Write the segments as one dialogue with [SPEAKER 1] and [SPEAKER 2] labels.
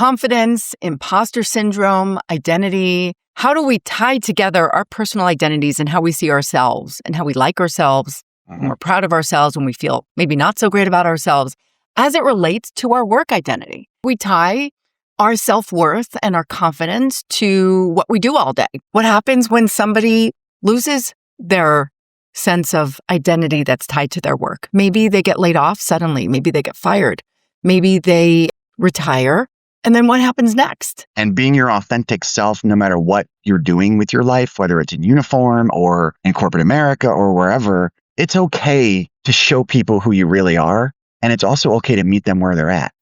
[SPEAKER 1] confidence, imposter syndrome, identity. How do we tie together our personal identities and how we see ourselves and how we like ourselves, when we're proud of ourselves, when we feel maybe not so great about ourselves, as it relates to our work identity? We tie our self-worth and our confidence to what we do all day. What happens when somebody loses their sense of identity that's tied to their work? Maybe they get laid off suddenly. Maybe they get fired. Maybe they retire. And then what happens next?
[SPEAKER 2] And being your authentic self, no matter what you're doing with your life, whether it's in uniform or in corporate America or wherever, it's okay to show people who you really are. And it's also okay to meet them where they're at.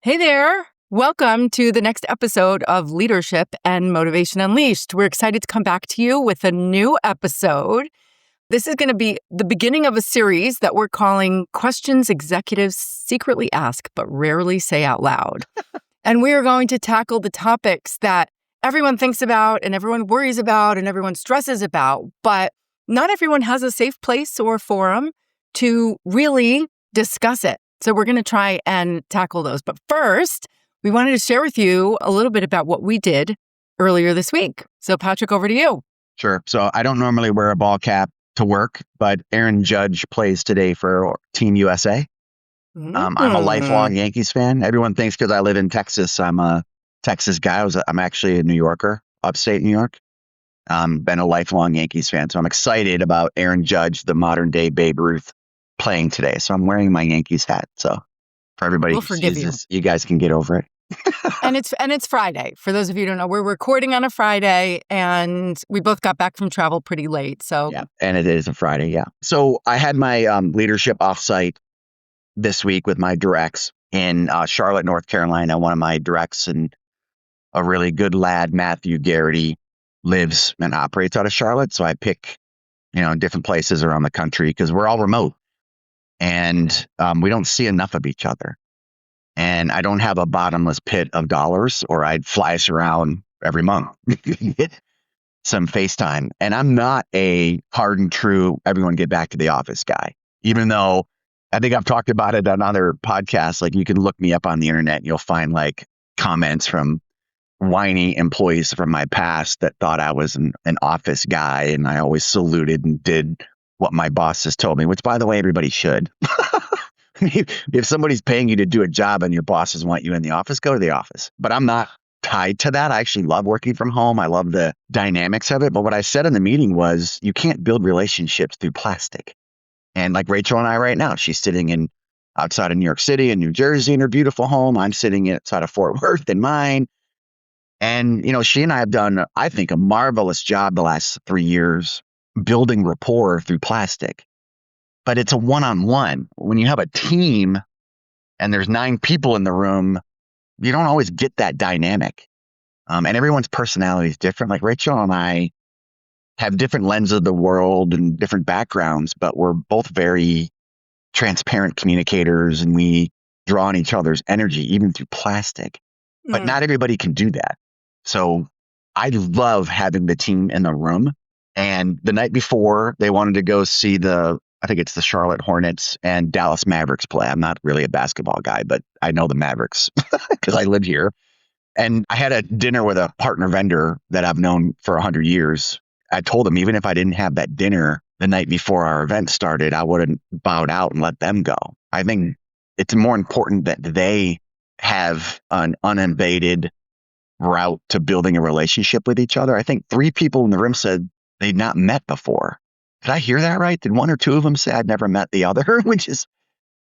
[SPEAKER 1] Hey there. Welcome to the next episode of Leadership and Motivation Unleashed. We're excited to come back to you with a new episode. This is going to be the beginning of a series that we're calling Questions Executives Secretly Ask but Rarely Say Out Loud. And we are going to tackle the topics that everyone thinks about and everyone worries about and everyone stresses about, but not everyone has a safe place or forum to really discuss it. So we're going to try and tackle those. But first, we wanted to share with you a little bit about what we did earlier this week. So Patrick, over to you.
[SPEAKER 2] Sure. So I don't normally wear a ball cap to work, but Aaron Judge plays today for Team USA. I'm a lifelong Yankees fan. Everyone thinks because I live in Texas, I'm a Texas guy. I'm actually a New Yorker, upstate New York. Been a lifelong Yankees fan. So I'm excited about Aaron Judge, the modern day Babe Ruth, playing today. So I'm wearing my Yankees hat. So for everybody
[SPEAKER 1] We'll
[SPEAKER 2] who
[SPEAKER 1] forgive
[SPEAKER 2] sees
[SPEAKER 1] you.
[SPEAKER 2] this, you guys can get over it.
[SPEAKER 1] And it's Friday. For those of you who don't know, we're recording on a Friday and we both got back from travel pretty late. So
[SPEAKER 2] Yeah, and it is a Friday. Yeah. So I had my leadership offsite this week with my directs in Charlotte, North Carolina. One of my directs and a really good lad, Matthew Garrity, lives and operates out of Charlotte. So I pick, different places around the country because we're all remote and we don't see enough of each other. And I don't have a bottomless pit of dollars or I'd fly us around every month. Some FaceTime. And I'm not a hard and true, everyone get back to the office guy, even though I think I've talked about it on other podcasts. Like you can look me up on the internet and you'll find like comments from whiny employees from my past that thought I was an office guy. And I always saluted and did what my bosses told me, which by the way, everybody should. If somebody's paying you to do a job and your bosses want you in the office, go to the office. But I'm not tied to that. I actually love working from home. I love the dynamics of it. But what I said in the meeting was you can't build relationships through plastic. And like Rachel and I right now, she's sitting outside of New York City and New Jersey in her beautiful home. I'm sitting outside of Fort Worth in mine. And, she and I have done, I think, a marvelous job the last 3 years building rapport through plastic. But it's a one-on-one. When you have a team and there's 9 people in the room, you don't always get that dynamic. And everyone's personality is different. Like Rachel and I have different lenses of the world and different backgrounds, but we're both very transparent communicators and we draw on each other's energy, even through plastic. But not everybody can do that. So I love having the team in the room. And the night before, they wanted to go see I think it's the Charlotte Hornets and Dallas Mavericks play. I'm not really a basketball guy, but I know the Mavericks because I live here. And I had a dinner with a partner vendor that I've known for 100 years. I told them even if I didn't have that dinner the night before our event started, I wouldn't bowed out and let them go. I think it's more important that they have an uninvaded route to building a relationship with each other. I think 3 people in the room said they'd not met before. Did I hear that right? Did 1 or 2 of them say I'd never met the other, which is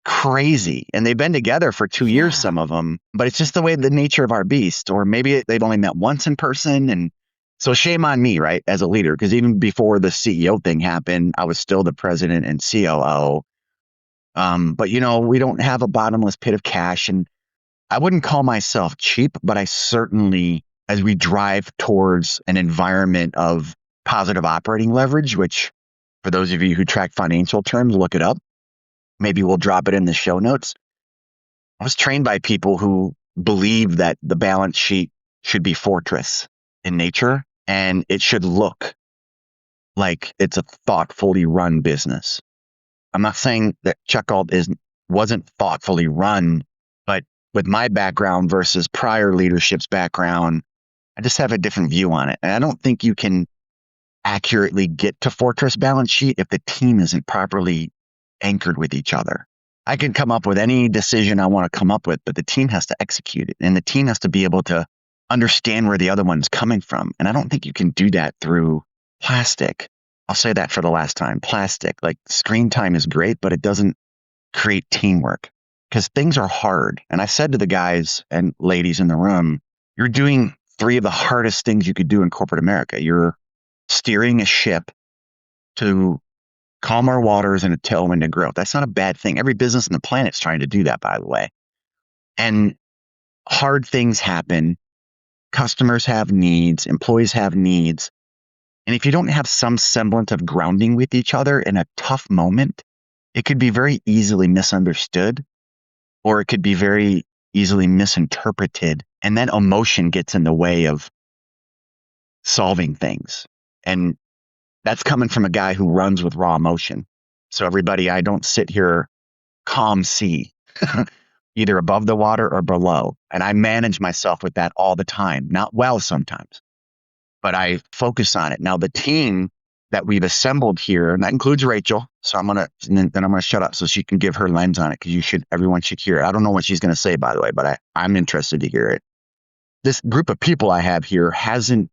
[SPEAKER 2] crazy. And they've been together for 2 years, some of them, but it's just the nature of our beast. Or maybe they've only met once in person. And so shame on me, right, as a leader, because even before the CEO thing happened, I was still the president and COO. But, we don't have a bottomless pit of cash. And I wouldn't call myself cheap, but I certainly, as we drive towards an environment of positive operating leverage, which for those of you who track financial terms, look it up. Maybe we'll drop it in the show notes. I was trained by people who believe that the balance sheet should be fortress in nature and it should look like it's a thoughtfully run business. I'm not saying that Chuck Alt isn't wasn't thoughtfully run. But with my background versus prior leadership's background, I just have a different view on it. And I don't think you can accurately get to fortress balance sheet if the team isn't properly anchored with each other. I can come up with any decision I want to come up with, but the team has to execute it. And the team has to be able to understand where the other one's coming from. And I don't think you can do that through plastic. I'll say that for the last time. Plastic. Like, screen time is great, but it doesn't create teamwork because things are hard. And I said to the guys and ladies in the room, you're doing 3 of the hardest things you could do in corporate America. You're steering a ship to calmer waters and a tailwind to growth. That's not a bad thing. Every business on the planet's trying to do that, by the way. And hard things happen. Customers have needs. Employees have needs. And if you don't have some semblance of grounding with each other in a tough moment, it could be very easily misunderstood, or it could be very easily misinterpreted. And then emotion gets in the way of solving things. And that's coming from a guy who runs with raw emotion. So everybody, I don't sit here calm sea, either above the water or below. And I manage myself with that all the time. Not well sometimes, but I focus on it. Now, the team that we've assembled here, and that includes Rachel. So I'm gonna shut up so she can give her lens on it, because everyone should hear it. I don't know what she's gonna say, by the way, but I'm interested to hear it. This group of people I have here hasn't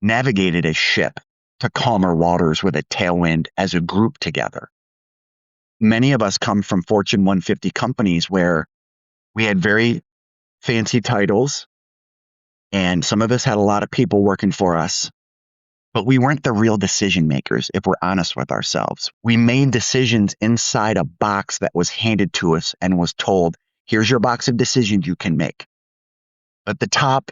[SPEAKER 2] navigated a ship to calmer waters with a tailwind as a group together. Many of us come from Fortune 150 companies where we had very fancy titles, and some of us had a lot of people working for us, but we weren't the real decision makers, if we're honest with ourselves. We made decisions inside a box that was handed to us and was told, here's your box of decisions you can make. But the top,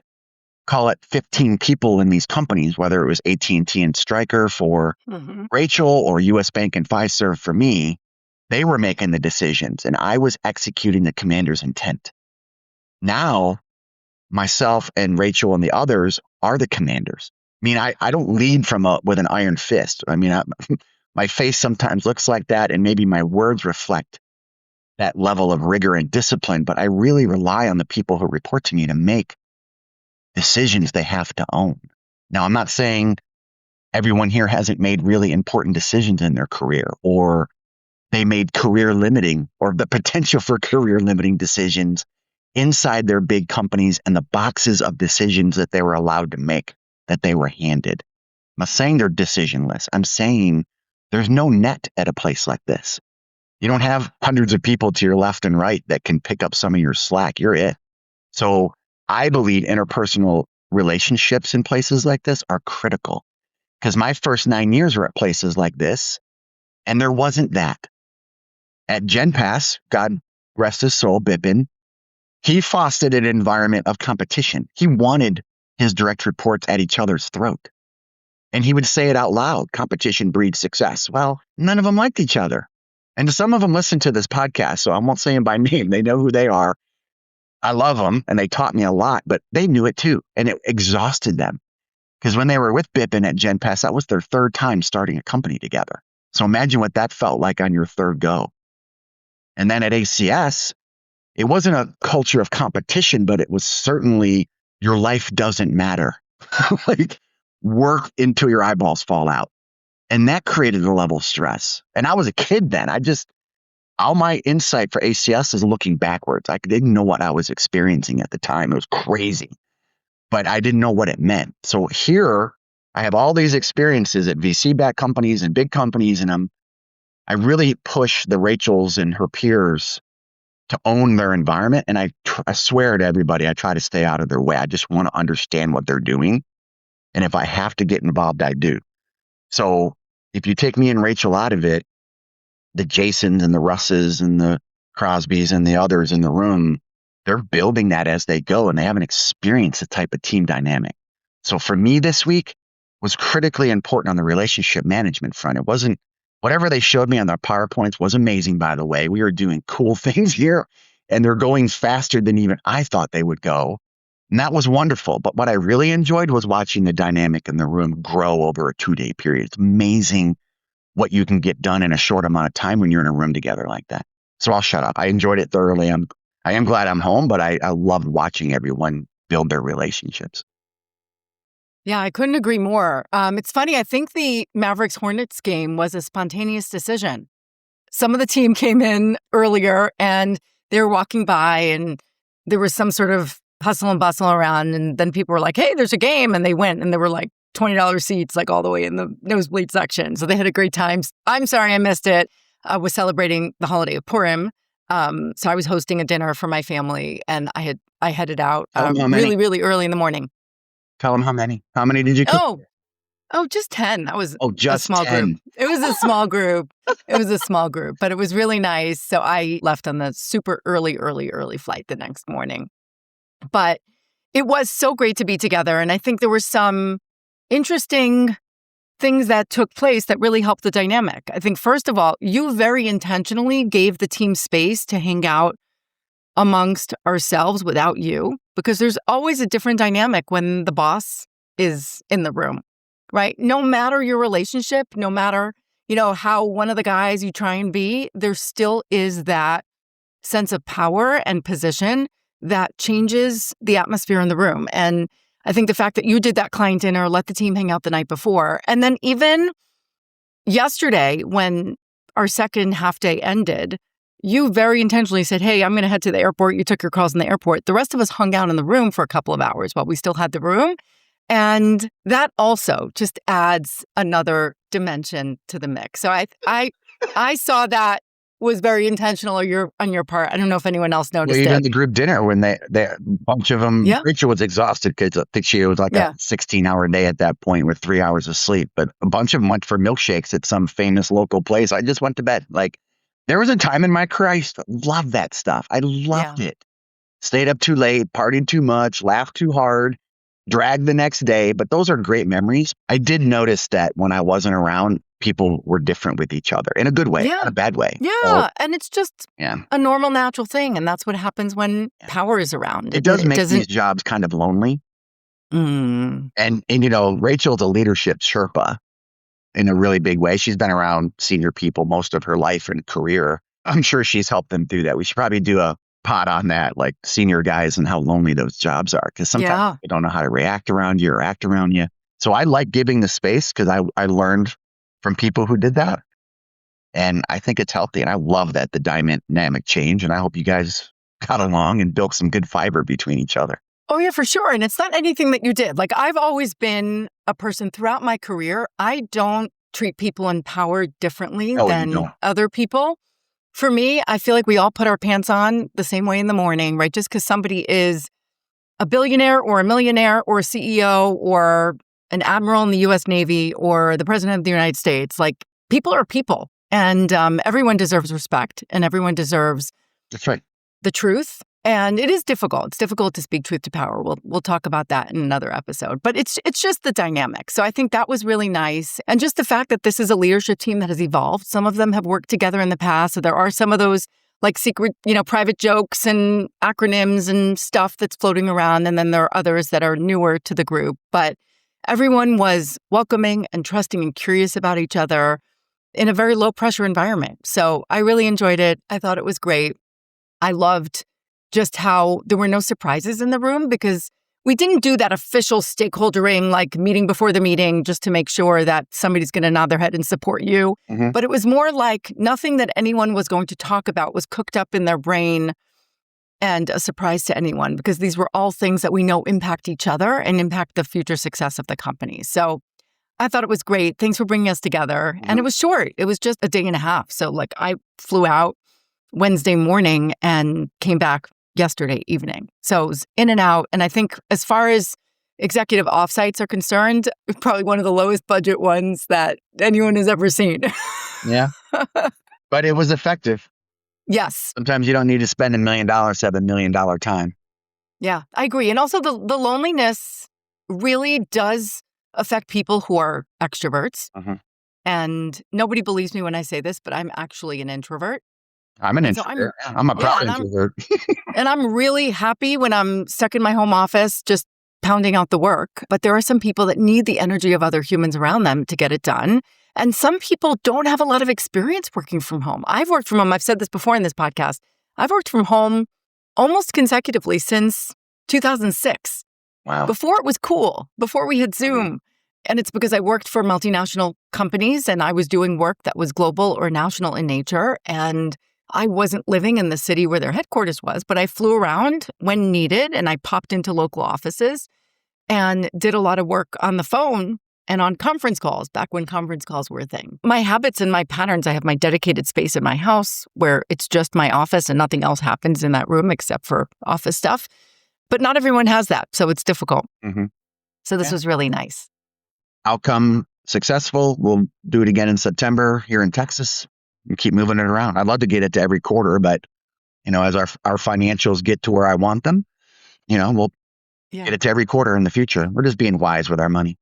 [SPEAKER 2] call it 15 people in these companies, whether it was AT&T and Stryker for Rachel or US Bank and Fiserv for me, they were making the decisions and I was executing the commander's intent. Now, myself and Rachel and the others are the commanders. I mean, I don't lead with an iron fist. I mean, my face sometimes looks like that, and maybe my words reflect that level of rigor and discipline, but I really rely on the people who report to me to make decisions they have to own. Now, I'm not saying everyone here hasn't made really important decisions in their career, or they made career limiting or the potential for career limiting decisions inside their big companies and the boxes of decisions that they were allowed to make, that they were handed. I'm not saying they're decisionless. I'm saying there's no net at a place like this. You don't have hundreds of people to your left and right that can pick up some of your slack. You're it. So I believe interpersonal relationships in places like this are critical, because my first 9 years were at places like this, and there wasn't that. At GenPass, God rest his soul, Bipin, he fostered an environment of competition. He wanted his direct reports at each other's throat. And he would say it out loud, competition breeds success. Well, none of them liked each other. And some of them listen to this podcast, so I won't say them by name. They know who they are. I love them, and they taught me a lot, but they knew it too, and it exhausted them. Because when they were with Bipin at GenPass, that was their 3rd time starting a company together. So imagine what that felt like on your 3rd go. And then at ACS, it wasn't a culture of competition, but it was certainly your life doesn't matter. Like, work until your eyeballs fall out. And that created a level of stress. And I was a kid then. All my insight for ACS is looking backwards. I didn't know what I was experiencing at the time. It was crazy, but I didn't know what it meant. So here I have all these experiences at VC-backed companies and big companies, and I really push the Rachels and her peers to own their environment. And I swear to everybody, I try to stay out of their way. I just want to understand what they're doing. And if I have to get involved, I do. So if you take me and Rachel out of it, the Jasons and the Russes and the Crosbys and the others in the room, they're building that as they go, and they haven't experienced the type of team dynamic. So for me this week was critically important on the relationship management front. It wasn't, whatever they showed me on their PowerPoints was amazing, by the way. We were doing cool things here, and they're going faster than even I thought they would go. And that was wonderful. But what I really enjoyed was watching the dynamic in the room grow over a 2-day period. It's amazing what you can get done in a short amount of time when you're in a room together like that. So I'll shut up. I enjoyed it thoroughly. I am glad I'm home, but I loved watching everyone build their relationships.
[SPEAKER 1] Yeah, I couldn't agree more. It's funny. I think the Mavericks Hornets game was a spontaneous decision. Some of the team came in earlier and they were walking by and there was some sort of hustle and bustle around. And then people were like, hey, there's a game. And they went and there were like $20 seats, like all the way in the nosebleed section. So they had a great time. I'm sorry I missed it. I was celebrating the holiday of Purim. So I was hosting a dinner for my family and I headed out really, really early in the morning.
[SPEAKER 2] Tell them how many. How many did you cook?
[SPEAKER 1] Oh, just 10. That was
[SPEAKER 2] just
[SPEAKER 1] a small
[SPEAKER 2] 10.
[SPEAKER 1] group. It was a small group. But it was really nice. So I left on the super early flight the next morning. But it was so great to be together. And I think there were some interesting things that took place that really helped the dynamic. I think, first of all, you very intentionally gave the team space to hang out amongst ourselves without you, because there's always a different dynamic when the boss is in the room, right? No matter your relationship, no matter, how one of the guys you try and be, there still is that sense of power and position that changes the atmosphere in the room. And I think the fact that you did that client dinner, let the team hang out the night before, and then even yesterday when our second half day ended, you very intentionally said, hey, I'm going to head to the airport. You took your calls in the airport. The rest of us hung out in the room for a couple of hours while we still had the room. And that also just adds another dimension to the mix. So I saw that was very intentional on your part. I don't know if anyone else noticed it.
[SPEAKER 2] Even the group dinner when they a bunch of them, Rachel was exhausted because I think she was like a 16-hour day at that point with 3 hours of sleep. But a bunch of them went for milkshakes at some famous local place. I just went to bed. Like, there was a time in my career I used to love that stuff. I loved it. Stayed up too late, partied too much, laughed too hard, dragged the next day. But those are great memories. I did notice that when I wasn't around, people were different with each other in a good way, not a bad way.
[SPEAKER 1] Yeah. So, and it's just a normal, natural thing. And that's what happens when power is around.
[SPEAKER 2] It does make these jobs kind of lonely.
[SPEAKER 1] Mm.
[SPEAKER 2] And Rachel's a leadership Sherpa in a really big way. She's been around senior people most of her life and career. I'm sure she's helped them through that. We should probably do a pod on that, like senior guys and how lonely those jobs are. Because sometimes they don't know how to react around you or act around you. So I like giving the space because I learned from people who did that. And I think it's healthy. And I love that the dynamic change. And I hope you guys got along and built some good fiber between each other.
[SPEAKER 1] Oh, yeah, for sure. And it's not anything that you did. Like, I've always been a person throughout my career. I don't treat people in power differently than other people. For me, I feel like we all put our pants on the same way in the morning, right? Just because somebody is a billionaire or a millionaire or a CEO or an admiral in the U.S. Navy or the president of the United States, like, people are people. And everyone deserves respect and everyone deserves the truth. And it is difficult. It's difficult to speak truth to power. We'll talk about that in another episode. But it's just the dynamic. So I think that was really nice. And just the fact that this is a leadership team that has evolved. Some of them have worked together in the past. So there are some of those like secret, private jokes and acronyms and stuff that's floating around. And then there are others that are newer to the group. But everyone was welcoming and trusting and curious about each other in a very low pressure environment. So I really enjoyed it. I thought it was great. I loved just how there were no surprises in the room because we didn't do that official stakeholdering, like meeting before the meeting, just to make sure that somebody's going to nod their head and support you. Mm-hmm. But it was more like nothing that anyone was going to talk about was cooked up in their brain and a surprise to anyone, because these were all things that we know impact each other and impact the future success of the company. So I thought it was great. Thanks for bringing us together. Mm-hmm. And it was short. It was just a day and a half. So like I flew out Wednesday morning and came back yesterday evening. So it was in and out. And I think as far as executive offsites are concerned, probably one of the lowest budget ones that anyone has ever seen.
[SPEAKER 2] Yeah. But it was effective.
[SPEAKER 1] Yes.
[SPEAKER 2] Sometimes you don't need to spend $1 million to have $1 million time.
[SPEAKER 1] Yeah, I agree. And also the loneliness really does affect people who are extroverts. Mm-hmm. And nobody believes me when I say this, but I'm actually an introvert.
[SPEAKER 2] I'm an introvert. So I'm a proud introvert.
[SPEAKER 1] And I'm really happy when I'm stuck in my home office, just pounding out the work. But there are some people that need the energy of other humans around them to get it done. And some people don't have a lot of experience working from home. I've worked from home. I've said this before in this podcast. I've worked from home almost consecutively since 2006.
[SPEAKER 2] Wow.
[SPEAKER 1] Before it was cool, before we had Zoom. And it's because I worked for multinational companies and I was doing work that was global or national in nature. And I wasn't living in the city where their headquarters was, but I flew around when needed and I popped into local offices and did a lot of work on the phone and on conference calls back when conference calls were a thing. My habits and my patterns, I have my dedicated space in my house where it's just my office and nothing else happens in that room except for office stuff. But not everyone has that, so it's difficult. So this was really nice.
[SPEAKER 2] Outcome successful. We'll do it again in September here in Texas and keep moving it around. I'd love to get it to every quarter, but as our financials get to where I want them, we'll get it to every quarter in the future. We're just being wise with our money.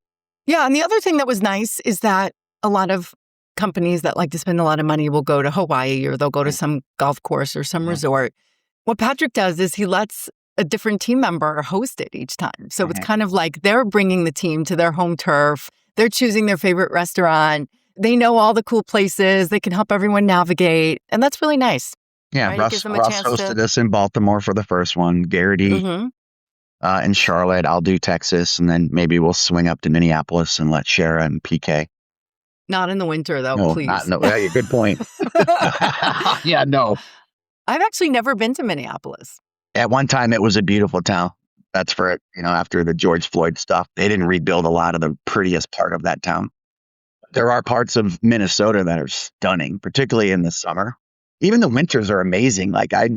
[SPEAKER 1] Yeah. And the other thing that was nice is that a lot of companies that like to spend a lot of money will go to Hawaii or they'll go to some golf course or some resort. What Patrick does is he lets a different team member host it each time. So it's kind of like they're bringing the team to their home turf. They're choosing their favorite restaurant. They know all the cool places. They can help everyone navigate. And that's really nice.
[SPEAKER 2] Yeah,
[SPEAKER 1] right?
[SPEAKER 2] Russ hosted us in Baltimore for the first one. Garrity in Charlotte. I'll do Texas. And then maybe we'll swing up to Minneapolis and let Shara and PK.
[SPEAKER 1] Not in the winter, though,
[SPEAKER 2] No,
[SPEAKER 1] please.
[SPEAKER 2] Yeah, good point. Yeah, no.
[SPEAKER 1] I've actually never been to Minneapolis.
[SPEAKER 2] At one time, it was a beautiful town. That's for it. After the George Floyd stuff, they didn't rebuild a lot of the prettiest part of that town. There are parts of Minnesota that are stunning, particularly in the summer. Even the winters are amazing. Like I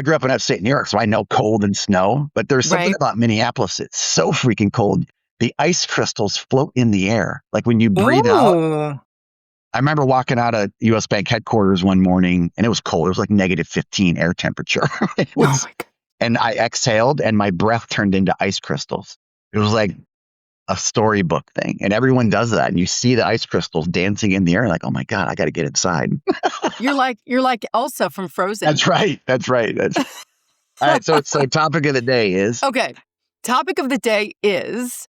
[SPEAKER 2] grew up in upstate New York, so I know cold and snow, but there's something about Minneapolis. It's so freaking cold. The ice crystals float in the air. Like when you breathe out. I remember walking out of US Bank headquarters one morning and it was cold. It was like -15 air temperature. And I exhaled and my breath turned into ice crystals. It was like a storybook thing. And everyone does that. And you see the ice crystals dancing in the air. Like, oh my God, I got to get inside.
[SPEAKER 1] You're like Elsa from Frozen.
[SPEAKER 2] That's right. All right. So topic of the day is.
[SPEAKER 1] Okay. Topic of the day is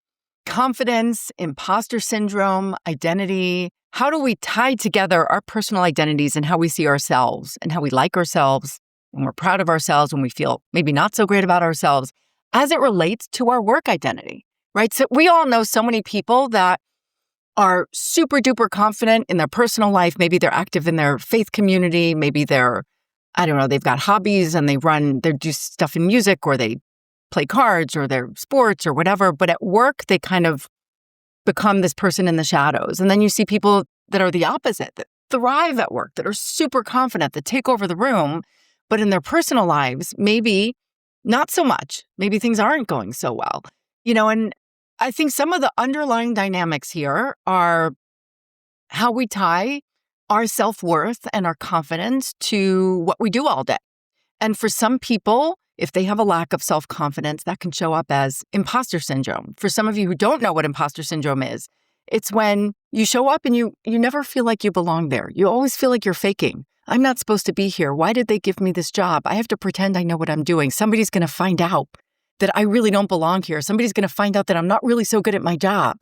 [SPEAKER 1] confidence, imposter syndrome, identity. How do we tie together our personal identities and how we see ourselves and how we like ourselves when we're proud of ourselves, when we feel maybe not so great about ourselves as it relates to our work identity, right? So we all know so many people that are super duper confident in their personal life. Maybe they're active in their faith community. Maybe they've got hobbies and they do stuff in music or they play cards or their sports or whatever. But at work, they kind of become this person in the shadows. And then you see people that are the opposite, that thrive at work, that are super confident, that take over the room. But in their personal lives, maybe not so much. Maybe things aren't going so well. And I think some of the underlying dynamics here are how we tie our self-worth and our confidence to what we do all day. And for some people, if they have a lack of self-confidence, that can show up as imposter syndrome. For some of you who don't know what imposter syndrome is, it's when you show up and you never feel like you belong there. You always feel like you're faking. I'm not supposed to be here. Why did they give me this job? I have to pretend I know what I'm doing. Somebody's going to find out that I really don't belong here. Somebody's going to find out that I'm not really so good at my job.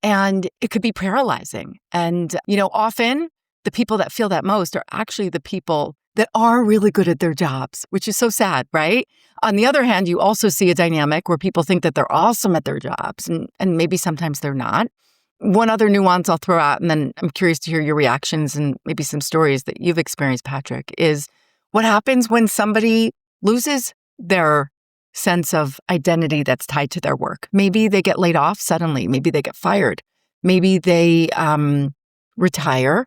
[SPEAKER 1] And it could be paralyzing. And, often the people that feel that most are actually the people that are really good at their jobs, which is so sad, right? On the other hand, you also see a dynamic where people think that they're awesome at their jobs, and maybe sometimes they're not. One other nuance I'll throw out, and then I'm curious to hear your reactions and maybe some stories that you've experienced, Patrick, is what happens when somebody loses their sense of identity that's tied to their work. Maybe they get laid off suddenly. Maybe they get fired. Maybe they retire.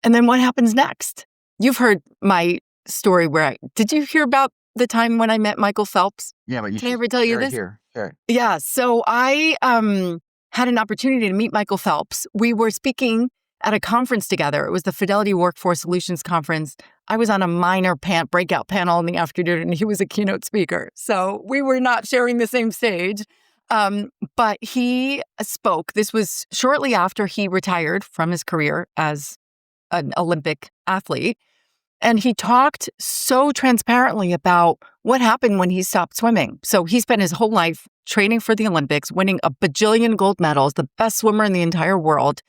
[SPEAKER 1] And then what happens next? You've heard my story did you hear about the time when I met Michael Phelps?
[SPEAKER 2] Yeah, but
[SPEAKER 1] Can I ever tell you this?
[SPEAKER 2] Here. Sure.
[SPEAKER 1] Yeah. So I had an opportunity to meet Michael Phelps. We were speaking at a conference together. It was the Fidelity Workforce Solutions Conference. I was on a minor breakout panel in the afternoon, and he was a keynote speaker. So we were not sharing the same stage. But he spoke. This was shortly after he retired from his career as an Olympic athlete. And he talked so transparently about what happened when he stopped swimming. So he spent his whole life training for the Olympics, winning a bajillion gold medals, the best swimmer in the entire world.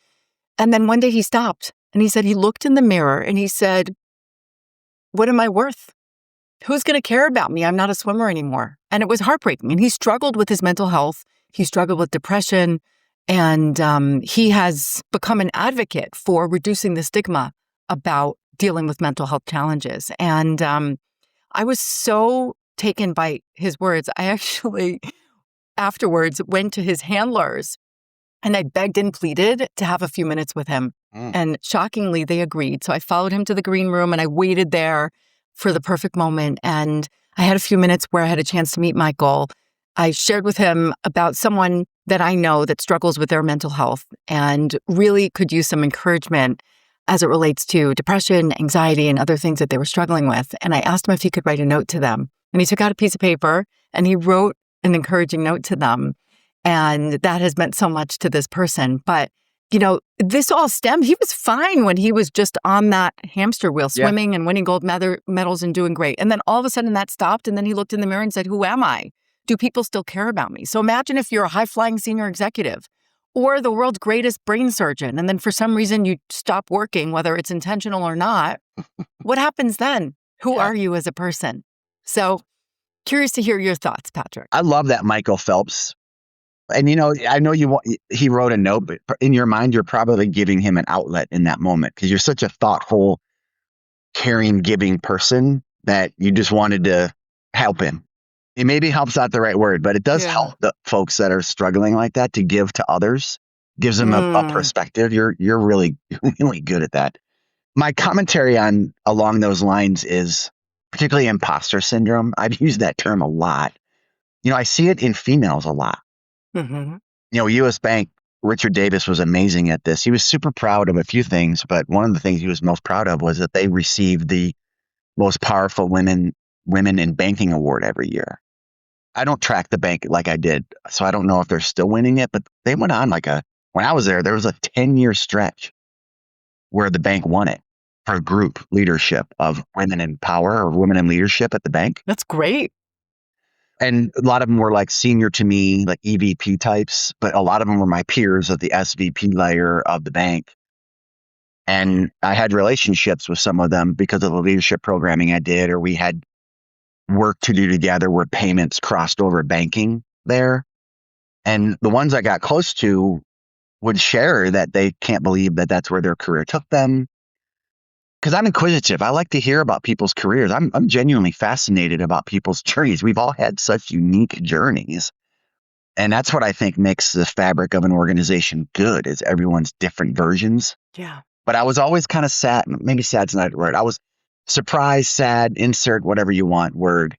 [SPEAKER 1] And then one day he stopped and he said he looked in the mirror and he said, what am I worth? Who's going to care about me? I'm not a swimmer anymore. And it was heartbreaking. And he struggled with his mental health. He struggled with depression. And he has become an advocate for reducing the stigma about dealing with mental health challenges. And I was so taken by his words. I actually, afterwards, went to his handlers and I begged and pleaded to have a few minutes with him. And shockingly, they agreed. So I followed him to the green room and I waited there for the perfect moment. And I had a few minutes where I had a chance to meet Michael. I shared with him about someone that I know that struggles with their mental health and really could use some encouragement as it relates to depression, anxiety, and other things that they were struggling with. And I asked him if he could write a note to them. And he took out a piece of paper and he wrote an encouraging note to them. And that has meant so much to this person. But, you know, this all stemmed, he was fine when he was just on that hamster wheel, swimming and winning gold medals and doing great. And then all of a sudden that stopped. And then he looked in the mirror and said, who am I? Do people still care about me? So imagine if you're a high-flying senior executive or the world's greatest brain surgeon, and then for some reason you stop working, whether it's intentional or not. What happens then? Who are you as a person? So curious to hear your thoughts, Patrick.
[SPEAKER 2] I love that Michael Phelps. And, you know, I know he wrote a note, but in your mind, you're probably giving him an outlet in that moment because you're such a thoughtful, caring, giving person that you just wanted to help him. It maybe helps not the right word, but it does help the folks that are struggling like that to give to others, gives them a perspective. You're really, really good at that. My commentary along those lines is particularly imposter syndrome. I've used that term a lot. You know, I see it in females a lot.
[SPEAKER 1] Mm-hmm.
[SPEAKER 2] You know, U.S. Bank, Richard Davis was amazing at this. He was super proud of a few things, but one of the things he was most proud of was that they received the most powerful women in banking award every year. I don't track the bank like I did, so I don't know if they're still winning it, but they went on when I was there was a 10-year stretch where the bank won it for group leadership of women in power or women in leadership at the bank.
[SPEAKER 1] That's great.
[SPEAKER 2] And a lot of them were like senior to me, like EVP types, but a lot of them were my peers at the SVP layer of the bank. And I had relationships with some of them because of the leadership programming I did, or we had work to do together where payments crossed over banking there. And the ones I got close to would share that they can't believe that that's where their career took them. Because I'm inquisitive. I like to hear about people's careers. I'm genuinely fascinated about people's journeys. We've all had such unique journeys. And that's what I think makes the fabric of an organization good, is everyone's different versions.
[SPEAKER 1] Yeah.
[SPEAKER 2] But I was always kind of sad. Maybe sad's not the word. I was surprised, sad, insert whatever you want word,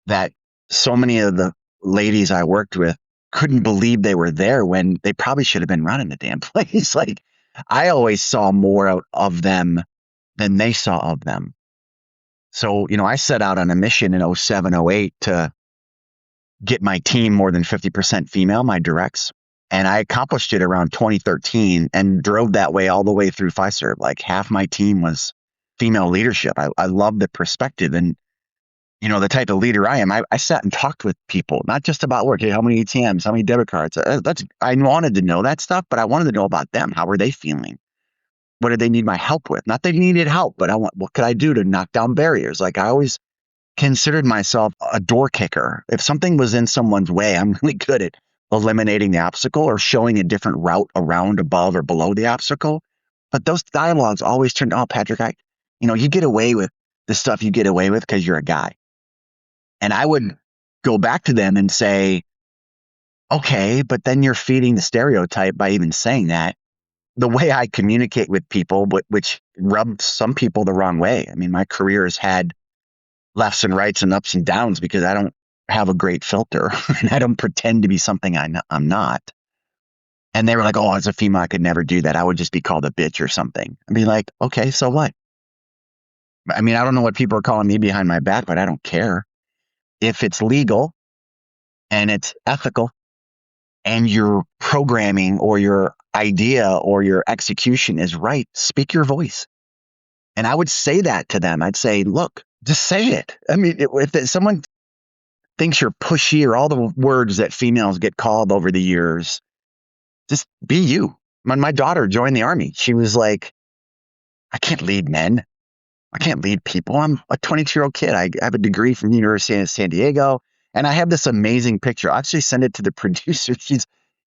[SPEAKER 2] that so many of the ladies I worked with couldn't believe they were there when they probably should have been running the damn place. Like, I always saw more out of them than they saw of them. So, you know, I set out on a mission in 07, 08 to get my team more than 50% female, my directs. And I accomplished it around 2013 and drove that way all the way through Fiserv. Like, half my team was female leadership. I love the perspective. And, you know, the type of leader I am, I sat and talked with people, not just about work. Hey, how many ATMs, how many debit cards? I wanted to know that stuff, but I wanted to know about them. How were they feeling? What did they need my help with? Not that they needed help, but what could I do to knock down barriers? Like, I always considered myself a door kicker. If something was in someone's way, I'm really good at eliminating the obstacle or showing a different route around, above, or below the obstacle. But those dialogues always turned, oh, Patrick, you get away with the stuff you get away with because you're a guy. And I would go back to them and say, okay, but then you're feeding the stereotype by even saying that. The way I communicate with people, which rubbed some people the wrong way. I mean, my career has had lefts and rights and ups and downs because I don't have a great filter and I don't pretend to be something I'm not. And they were like, oh, as a female, I could never do that. I would just be called a bitch or something. I'd be like, okay, so what? I mean, I don't know what people are calling me behind my back, but I don't care. If it's legal and it's ethical and your programming or your idea or your execution is right, speak your voice. And I would say that to them. I'd say, look, just say it. I mean, if someone thinks you're pushy or all the words that females get called over the years. Just be you. When my daughter joined the Army, she was like, I can't lead men. I can't lead people. I'm a 22-year-old kid. I have a degree from the University of San Diego. And I have this amazing picture. I'll actually send it to the producer.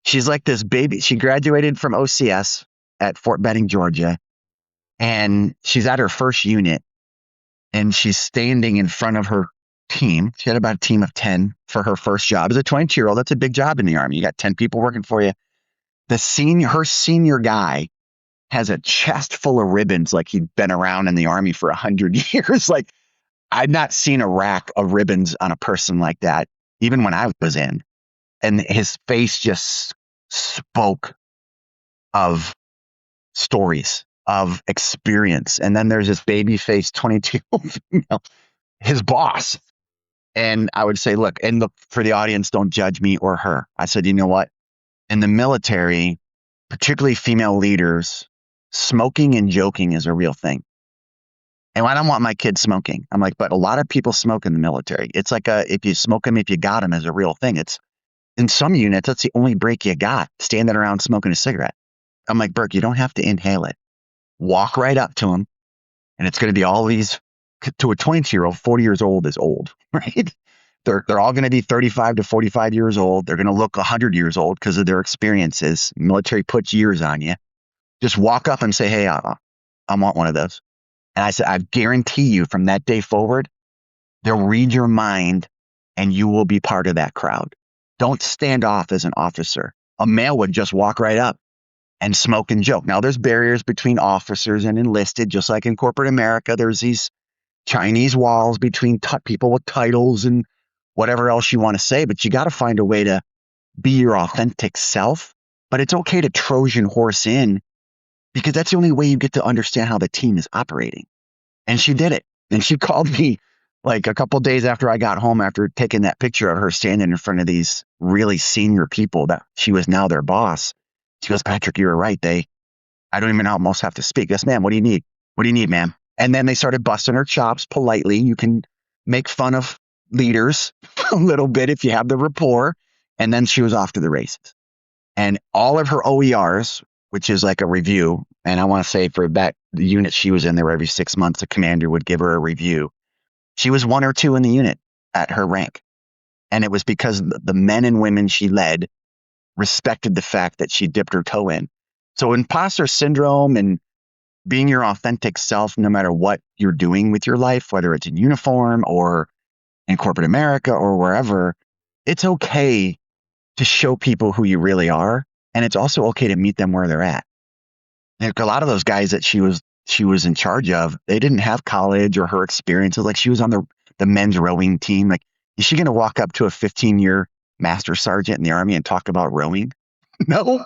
[SPEAKER 2] She's like this baby. She graduated from OCS at Fort Benning, Georgia. And she's at her first unit. And she's standing in front of her team. She had about a team of 10 for her first job. As a 22-year-old, that's a big job in the Army. You got 10 people working for you. Her senior guy has a chest full of ribbons like he'd been around in the Army for 100 years. Like, I'd not seen a rack of ribbons on a person like that, even when I was in. And his face just spoke of stories, of experience. And then there's this baby-faced 22-year-old female, his boss. And I would say, look, for the audience, don't judge me or her. I said, you know what? In the military, particularly female leaders, smoking and joking is a real thing. And I don't want my kids smoking. I'm like, but a lot of people smoke in the military. It's like if you smoke them, if you got them, is a real thing. It's in some units, that's the only break you got, standing around smoking a cigarette. I'm like, Burke, you don't have to inhale it. Walk right up to them. And it's going to be all these, to a 22-year-old, 40 years old is old, right? They're all going to be 35 to 45 years old. They're going to look 100 years old because of their experiences. Military puts years on you. Just walk up and say, hey, I want one of those. And I said, I guarantee you from that day forward, they'll read your mind and you will be part of that crowd. Don't stand off as an officer. A male would just walk right up and smoke and joke. Now, there's barriers between officers and enlisted, just like in corporate America. There's these Chinese walls between people with titles and whatever else you want to say, but you got to find a way to be your authentic self. But it's okay to Trojan horse in, because that's the only way you get to understand how the team is operating. And she did it. And she called me like a couple of days after I got home, after taking that picture of her standing in front of these really senior people that she was now their boss. She goes, Patrick, you were right. I don't even almost have to speak. Yes, ma'am. What do you need? What do you need, ma'am? And then they started busting her chops politely. You can make fun of leaders a little bit if you have the rapport. And then she was off to the races. And all of her OERs, which is like a review, and I want to say for that the unit she was in there, every 6 months, the commander would give her a review. She was 1 or 2 in the unit at her rank. And it was because the men and women she led respected the fact that she dipped her toe in. So imposter syndrome and being your authentic self, no matter what you're doing with your life, whether it's in uniform or in corporate America or wherever, it's okay to show people who you really are. And it's also okay to meet them where they're at. Like a lot of those guys that she was in charge of, they didn't have college or her experiences. Like she was on the men's rowing team. Like, is she going to walk up to a 15-year master sergeant in the Army and talk about rowing? No,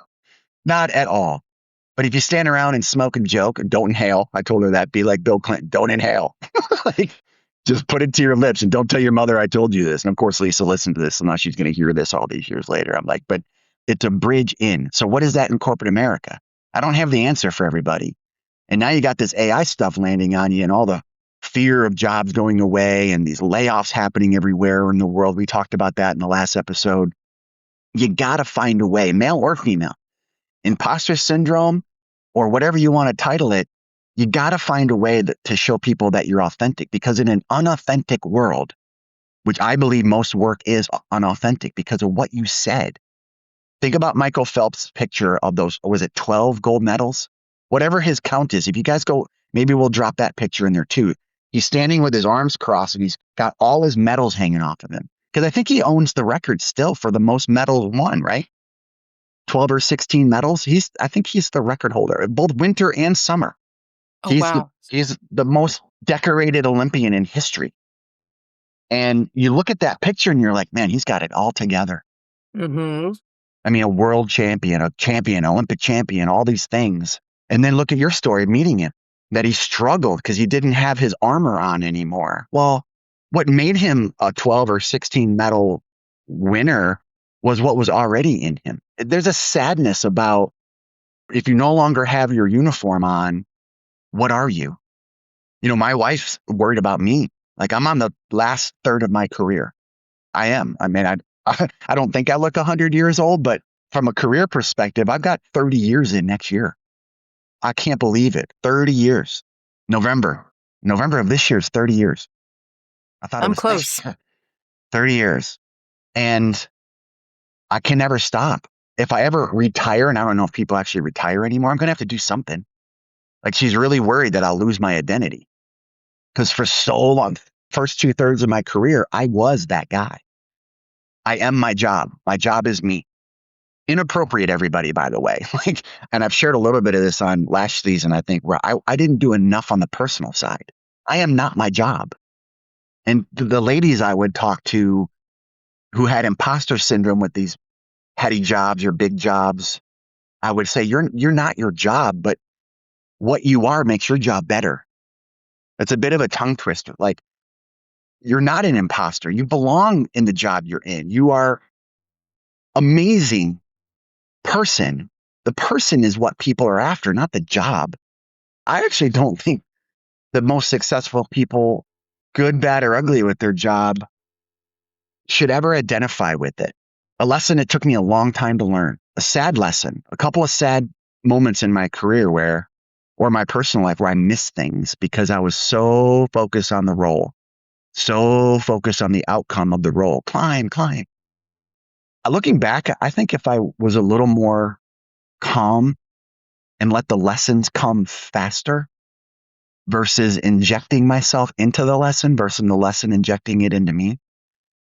[SPEAKER 2] not at all. But if you stand around and smoke and joke and don't inhale, I told her that, be like Bill Clinton, don't inhale. Like, just put it to your lips and don't tell your mother I told you this. And of course, Lisa listened to this, and now she's going to hear this all these years later. I'm like, but it's a bridge in. So what is that in corporate America? I don't have the answer for everybody. And now you got this AI stuff landing on you and all the fear of jobs going away and these layoffs happening everywhere in the world. We talked about that in the last episode. You got to find a way, male or female. Imposter syndrome or whatever you want to title it, you got to find a way to show people that you're authentic, because in an unauthentic world, which I believe most work is unauthentic because of what you said. Think about Michael Phelps' picture of those, was it 12 gold medals? Whatever his count is, if you guys go, maybe we'll drop that picture in there too. He's standing with his arms crossed and he's got all his medals hanging off of him. Because I think he owns the record still for the most medals won, right? 12 or 16 medals. I think he's the record holder, both winter and summer.
[SPEAKER 1] Oh, wow.
[SPEAKER 2] He's the most decorated Olympian in history. And you look at that picture and you're like, man, he's got it all together.
[SPEAKER 1] Mm-hmm.
[SPEAKER 2] I mean, a world champion, Olympic champion, all these things. And then look at your story, meeting him, that he struggled because he didn't have his armor on anymore. Well, what made him a 12 or 16 medal winner was what was already in him. There's a sadness about, if you no longer have your uniform on, what are you? You know, my wife's worried about me. Like, I'm on the last third of my career. I am. I mean, I don't think I look 100 years old, but from a career perspective, I've got 30 years in next year. I can't believe it. 30 years. November. November of this year is 30 years. I thought it
[SPEAKER 1] I'm
[SPEAKER 2] was
[SPEAKER 1] close.
[SPEAKER 2] 30 years. And I can never stop. If I ever retire, and I don't know if people actually retire anymore, I'm going to have to do something. Like, she's really worried that I'll lose my identity. Because for so long, first 2/3 of my career, I was that guy. I am my job. My job is me. Inappropriate, everybody, by the way. Like, and I've shared a little bit of this on last season, I think, where I didn't do enough on the personal side. I am not my job. And the ladies I would talk to who had imposter syndrome with these heady jobs or big jobs, I would say, you're not your job, but what you are makes your job better. It's a bit of a tongue twister. Like, you're not an imposter. You belong in the job you're in. You are amazing person. The person is what people are after, not the job. I actually don't think the most successful people, good, bad, or ugly with their job, should ever identify with it. A lesson it took me a long time to learn, a sad lesson, a couple of sad moments in my career or my personal life where I missed things because I was so focused on the role, so focused on the outcome of the role. Climb. Looking back, I think if I was a little more calm and let the lessons come faster versus injecting myself into the lesson versus the lesson injecting it into me,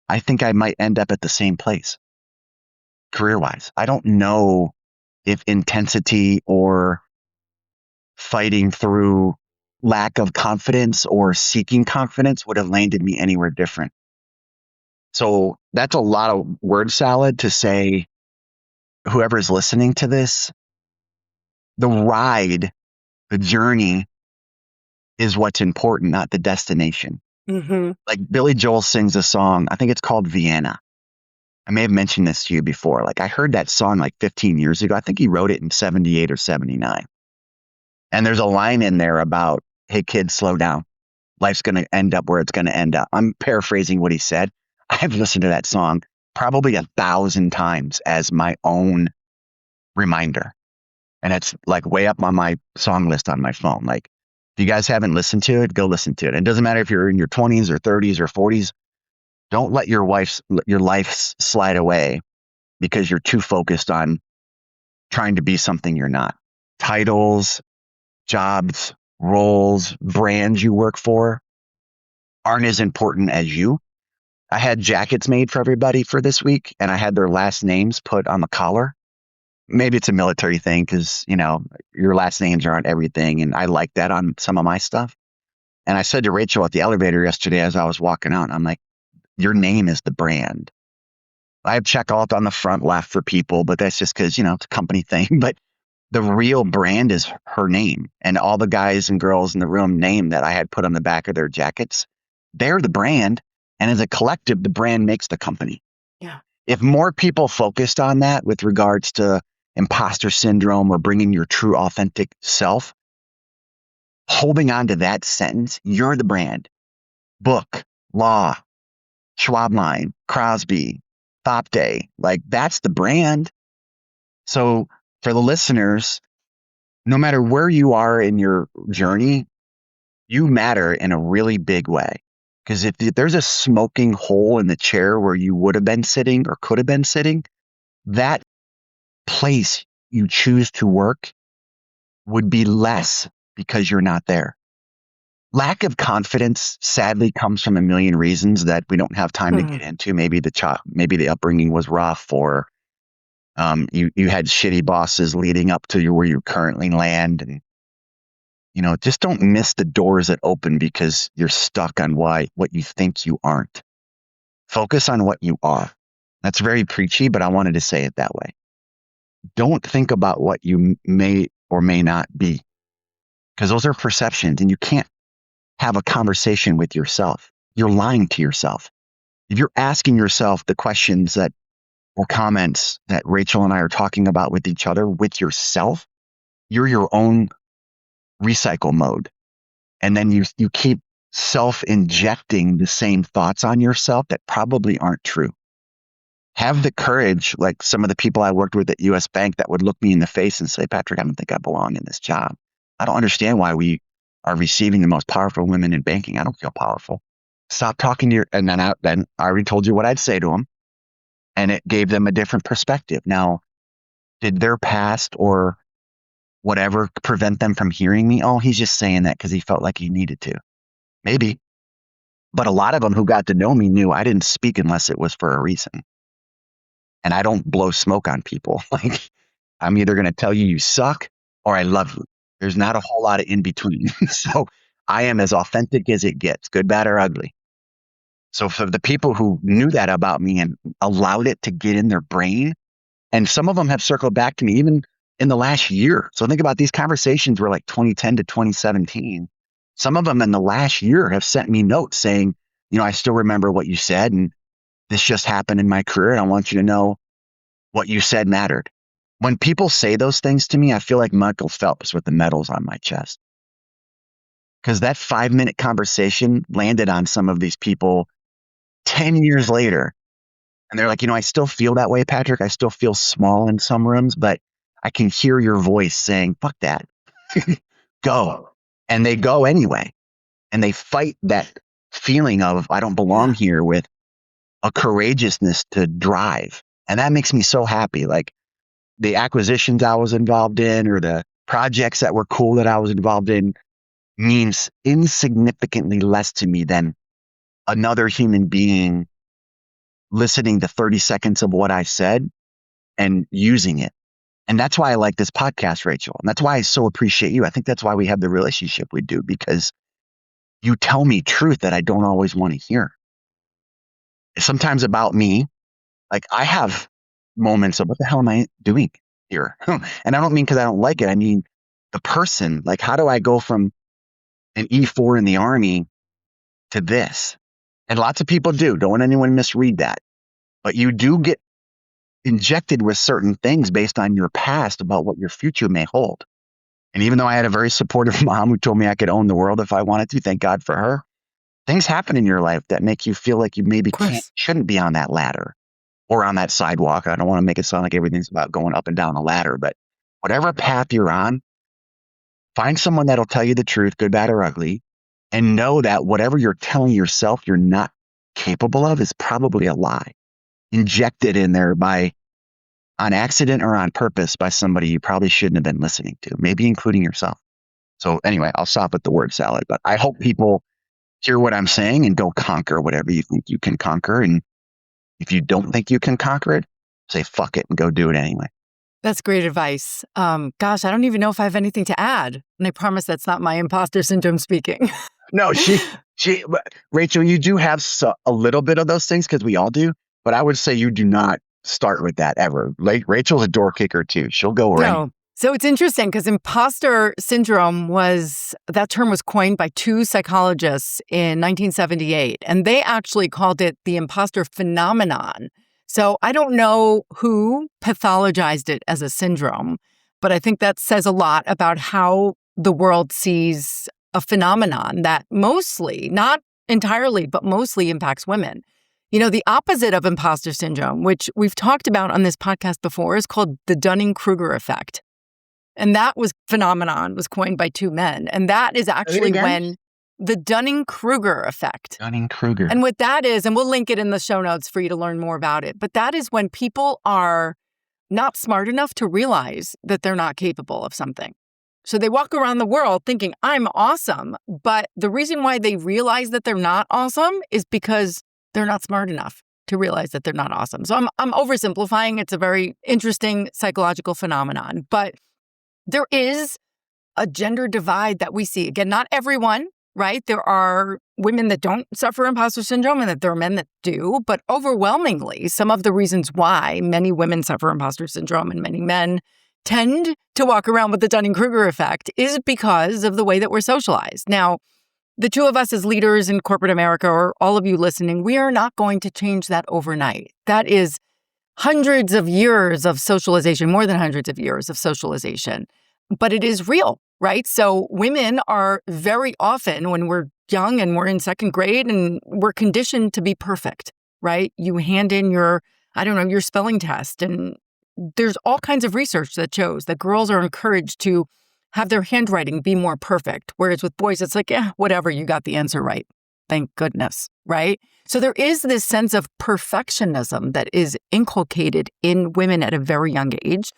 [SPEAKER 2] I think I might end up at the same place career-wise. I don't know if intensity or fighting through lack of confidence or seeking confidence would have landed me anywhere different. So that's a lot of word salad to say, whoever's listening to this, the ride, the journey is what's important, not the destination.
[SPEAKER 1] Mm-hmm.
[SPEAKER 2] Like Billy Joel sings a song, I think it's called Vienna. I may have mentioned this to you before. Like, I heard that song like 15 years ago. I think he wrote it in 78 or 79. And there's a line in there about, hey, kids, slow down. Life's going to end up where it's going to end up. I'm paraphrasing what he said. I've listened to that song probably 1,000 times as my own reminder. And it's like way up on my song list on my phone. Like, if you guys haven't listened to it, go listen to it. And it doesn't matter if you're in your 20s or 30s or 40s. Don't let your life slide away because you're too focused on trying to be something you're not. Titles, jobs, roles, brands you work for aren't as important as you. I had jackets made for everybody for this week, and I had their last names put on the collar. Maybe it's a military thing because, your last names are on everything, and I like that on some of my stuff. And I said to Rachel at the elevator yesterday as I was walking out, I'm like, your name is the brand. I have checkout on the front left for people, but that's just because, it's a company thing. But the real brand is her name, and all the guys and girls in the room name that I had put on the back of their jackets. They're the brand. And as a collective, the brand makes the company.
[SPEAKER 1] Yeah.
[SPEAKER 2] If more people focused on that with regards to imposter syndrome or bringing your true authentic self, holding on to that sentence, you're the brand. Book, Law, Schwabline, Crosby, Thopday, like that's the brand. So for the listeners, no matter where you are in your journey, you matter in a really big way. Because if there's a smoking hole in the chair where you would have been sitting or could have been sitting, that place you choose to work would be less because you're not there. Lack of confidence, sadly, comes from a million reasons that we don't have time to get into. Maybe the upbringing was rough, or you had shitty bosses leading up to where you currently land, and just don't miss the doors that open because you're stuck on what you think you aren't. Focus on what you are. That's very preachy, but I wanted to say it that way. Don't think about what you may or may not be, because those are perceptions, and you can't have a conversation with yourself. You're lying to yourself. If you're asking yourself the questions or comments that Rachel and I are talking about with each other, with yourself, you're your own recycle mode. And then you keep self-injecting the same thoughts on yourself that probably aren't true. Have the courage, like some of the people I worked with at US Bank that would look me in the face and say, Patrick, I don't think I belong in this job. I don't understand why we are receiving the most powerful women in banking. I don't feel powerful. Stop talking to your, and then I already told you what I'd say to them, and it gave them a different perspective. Now, did their past or whatever prevent them from hearing me? Oh, he's just saying that because he felt like he needed to. Maybe. But a lot of them who got to know me knew I didn't speak unless it was for a reason. And I don't blow smoke on people. Like, I'm either going to tell you suck or I love you. There's not a whole lot of in between. So I am as authentic as it gets, good, bad, or ugly. So for the people who knew that about me and allowed it to get in their brain, and some of them have circled back to me even in the last year. So think about these conversations were like 2010 to 2017. Some of them in the last year have sent me notes saying, I still remember what you said, and this just happened in my career, and I want you to know what you said mattered. When people say those things to me, I feel like Michael Phelps with the medals on my chest. Because that 5-minute conversation landed on some of these people 10 years later. And they're like, I still feel that way, Patrick. I still feel small in some rooms, but I can hear your voice saying, fuck that. Go. And they go anyway. And they fight that feeling of, I don't belong here, with a courageousness to drive. And that makes me so happy. Like the acquisitions I was involved in or the projects that were cool that I was involved in means insignificantly less to me than another human being listening to 30 seconds of what I said and using it. And that's why I like this podcast, Rachel. And that's why I so appreciate you. I think that's why we have the relationship we do, because you tell me truth that I don't always want to hear. Sometimes about me, like I have moments of what the hell am I doing here? And I don't mean because I don't like it. I mean, the person, like, how do I go from an E4 in the Army to this? And lots of people do. Don't want anyone misread that. But you do get injected with certain things based on your past about what your future may hold. And even though I had a very supportive mom who told me I could own the world if I wanted to, thank God for her, things happen in your life that make you feel like you maybe shouldn't be on that ladder or on that sidewalk. I don't want to make it sound like everything's about going up and down a ladder, but whatever path you're on, find someone that'll tell you the truth, good, bad, or ugly, and know that whatever you're telling yourself you're not capable of is probably a lie, injected in there on accident or on purpose by somebody you probably shouldn't have been listening to, maybe including yourself. So anyway, I'll stop at the word salad, but I hope people hear what I'm saying and go conquer whatever you think you can conquer. And if you don't think you can conquer it, say fuck it and go do it anyway.
[SPEAKER 1] That's great advice. Gosh, I don't even know if I have anything to add. And I promise that's not my imposter syndrome speaking.
[SPEAKER 2] No, Rachel, you do have a little bit of those things because we all do. But I would say you do not start with that ever. Like Rachel's a door kicker too. She'll go right.
[SPEAKER 1] No. So it's interesting because imposter syndrome that term was coined by two psychologists in 1978, and they actually called it the imposter phenomenon. So I don't know who pathologized it as a syndrome, but I think that says a lot about how the world sees a phenomenon that mostly, not entirely, but mostly impacts women. The opposite of imposter syndrome, which we've talked about on this podcast before, is called the Dunning-Kruger effect. And that phenomenon was coined by two men. And that is actually when the Dunning-Kruger effect.
[SPEAKER 2] Dunning-Kruger.
[SPEAKER 1] And what that is, and we'll link it in the show notes for you to learn more about it, but that is when people are not smart enough to realize that they're not capable of something. So they walk around the world thinking, I'm awesome. But the reason why they realize that they're not awesome is because they're not smart enough to realize that they're not awesome. So I'm oversimplifying. It's a very interesting psychological phenomenon. But there is a gender divide that we see. Again, not everyone, right? There are women that don't suffer imposter syndrome and that there are men that do. But overwhelmingly, some of the reasons why many women suffer imposter syndrome and many men tend to walk around with the Dunning-Kruger effect is because of the way that we're socialized. Now, the two of us as leaders in corporate America, or all of you listening, we are not going to change that overnight. That is hundreds of years of socialization, more than hundreds of years of socialization. But it is real, right? So women are very often, when we're young and we're in second grade and we're conditioned to be perfect, right? You hand in your spelling test, and there's all kinds of research that shows that girls are encouraged to have their handwriting be more perfect. Whereas with boys, it's like, whatever, you got the answer right. Thank goodness, right? So there is this sense of perfectionism that is inculcated in women at a very young age.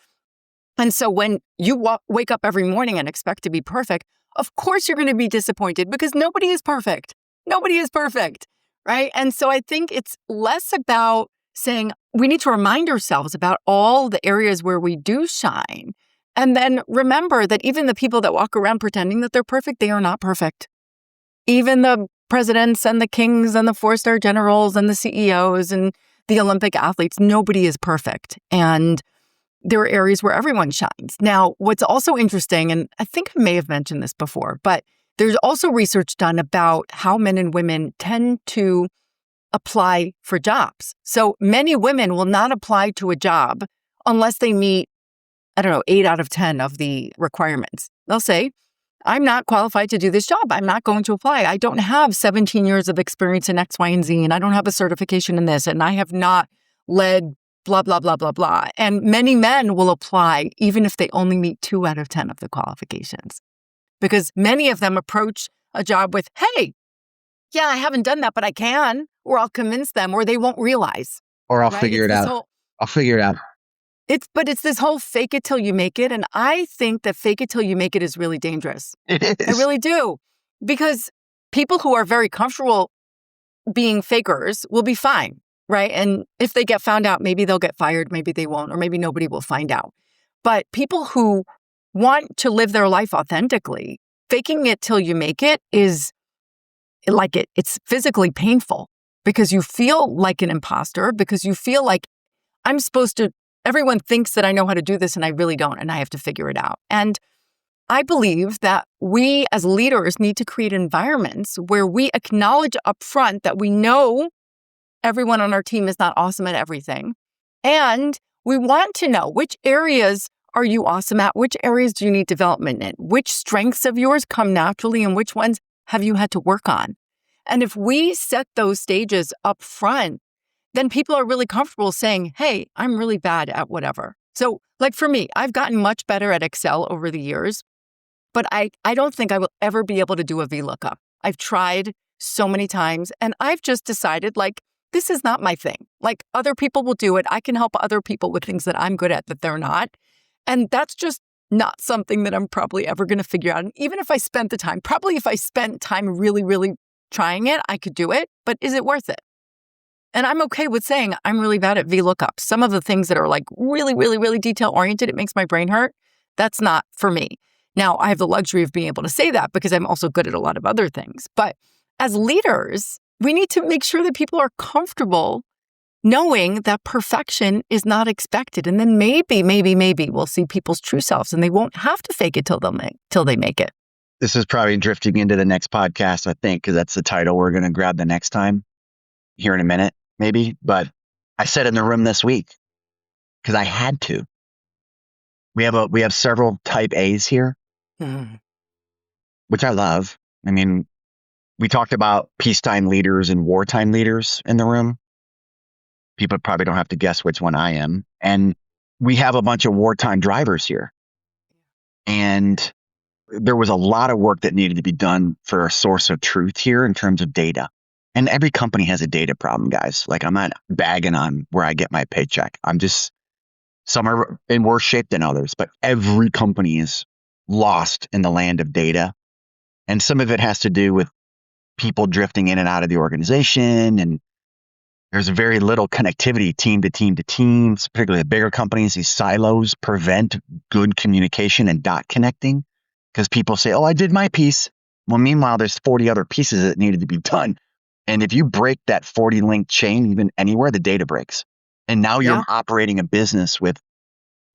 [SPEAKER 1] And so when you wake up every morning and expect to be perfect, of course you're going to be disappointed because nobody is perfect. Nobody is perfect, right? And so I think it's less about saying we need to remind ourselves about all the areas where we do shine. And then remember that even the people that walk around pretending that they're perfect, they are not perfect. Even the presidents and the kings and the four-star generals and the CEOs and the Olympic athletes, nobody is perfect. And there are areas where everyone shines. Now, what's also interesting, and I think I may have mentioned this before, but there's also research done about how men and women tend to apply for jobs. So many women will not apply to a job unless they meet, 8 out of 10 of the requirements. They'll say, I'm not qualified to do this job. I'm not going to apply. I don't have 17 years of experience in X, Y, and Z, and I don't have a certification in this, and I have not led blah, blah, blah, blah, blah. And many men will apply even if they only meet 2 out of 10 of the qualifications. Because many of them approach a job with, hey, yeah, I haven't done that, but I can, or I'll convince them, or they won't realize.
[SPEAKER 2] Or I'll figure it out. I'll figure it out.
[SPEAKER 1] It's this whole fake it till you make it. And I think that fake it till you make it is really dangerous.
[SPEAKER 2] It is.
[SPEAKER 1] I really do. Because people who are very comfortable being fakers will be fine, right? And if they get found out, maybe they'll get fired, maybe they won't, or maybe nobody will find out. But people who want to live their life authentically, faking it till you make it is like it's physically painful because you feel like an imposter, because you feel like everyone thinks that I know how to do this and I really don't, and I have to figure it out. And I believe that we as leaders need to create environments where we acknowledge upfront that we know everyone on our team is not awesome at everything. And we want to know which areas are you awesome at? Which areas do you need development in? Which strengths of yours come naturally and which ones have you had to work on? And if we set those stages up front, then people are really comfortable saying, hey, I'm really bad at whatever. So like for me, I've gotten much better at Excel over the years, but I don't think I will ever be able to do a VLOOKUP. I've tried so many times and I've just decided this is not my thing. Other people will do it. I can help other people with things that I'm good at that they're not. And that's just not something that I'm probably ever going to figure out. And even if I spent the time, probably if I spent time really, really trying it, I could do it. But is it worth it? And I'm okay with saying I'm really bad at VLOOKUPs. Some of the things that are really, really, really detail-oriented, it makes my brain hurt. That's not for me. Now, I have the luxury of being able to say that because I'm also good at a lot of other things. But as leaders, we need to make sure that people are comfortable knowing that perfection is not expected. And then maybe we'll see people's true selves and they won't have to fake it till they make it.
[SPEAKER 2] This is probably drifting into the next podcast, I think, because that's the title we're going to grab the next time here in a minute. Maybe, but I said in the room this week because I had to. We have several type A's here, which I love. I mean, we talked about peacetime leaders and wartime leaders in the room. People probably don't have to guess which one I am. And we have a bunch of wartime drivers here. And there was a lot of work that needed to be done for a source of truth here in terms of data. And every company has a data problem, guys. I'm not bagging on where I get my paycheck. Some are in worse shape than others, but every company is lost in the land of data. And some of it has to do with people drifting in and out of the organization. And there's very little connectivity team to team to teams, particularly the bigger companies. These silos prevent good communication and dot connecting because people say, oh, I did my piece. Well, meanwhile, there's 40 other pieces that needed to be done. And if you break that 40 link chain, even anywhere, the data breaks. And now you're operating a business with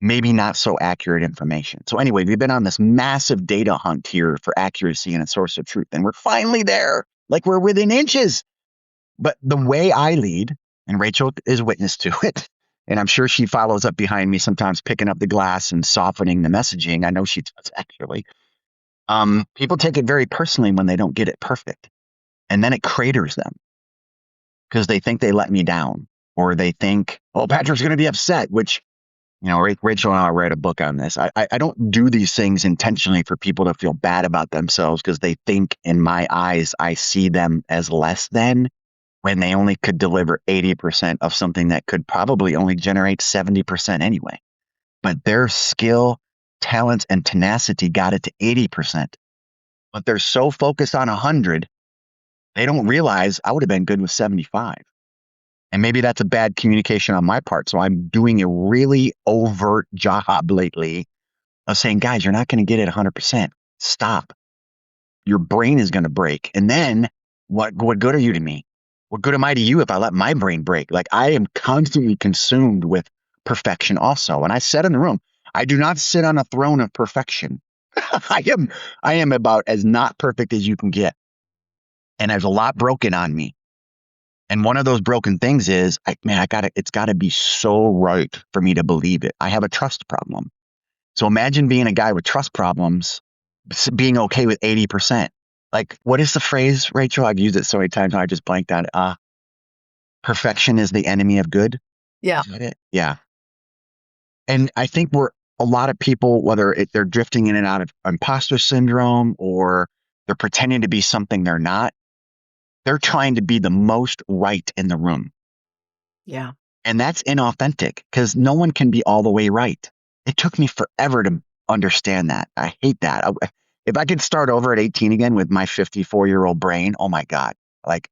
[SPEAKER 2] maybe not so accurate information. So anyway, we've been on this massive data hunt here for accuracy and a source of truth. And we're finally there. We're within inches. But the way I lead, and Rachel is witness to it, and I'm sure she follows up behind me sometimes picking up the glass and softening the messaging. I know she does actually. People take it very personally when they don't get it perfect. And then it craters them because they think they let me down, or they think, oh, Patrick's going to be upset, which, Rachel and I write a book on this. I don't do these things intentionally for people to feel bad about themselves because they think in my eyes, I see them as less than, when they only could deliver 80% of something that could probably only generate 70% anyway. But their skill, talent, and tenacity got it to 80%. But they're so focused on 100, they don't realize I would have been good with 75. And maybe that's a bad communication on my part. So I'm doing a really overt job lately of saying, guys, you're not going to get it 100%. Stop. Your brain is going to break. And then what good are you to me? What good am I to you if I let my brain break? Like, I am constantly consumed with perfection also. And I said in the room, I do not sit on a throne of perfection. I am about as not perfect as you can get. And there's a lot broken on me. And one of those broken things is, it's got to be so right for me to believe it. I have a trust problem. So imagine being a guy with trust problems, being okay with 80%. Like, what is the phrase, Rachel? I've used it so many times, I just blanked on it. Perfection is the enemy of good.
[SPEAKER 1] Yeah.
[SPEAKER 2] Is that it? Yeah. And I think a lot of people, whether they're drifting in and out of imposter syndrome, or they're pretending to be something they're not, they're trying to be the most right in the room.
[SPEAKER 1] Yeah.
[SPEAKER 2] And that's inauthentic because no one can be all the way right. It took me forever to understand that. I hate that. If I could start over at 18 again with my 54-year-old brain, oh my God. Like,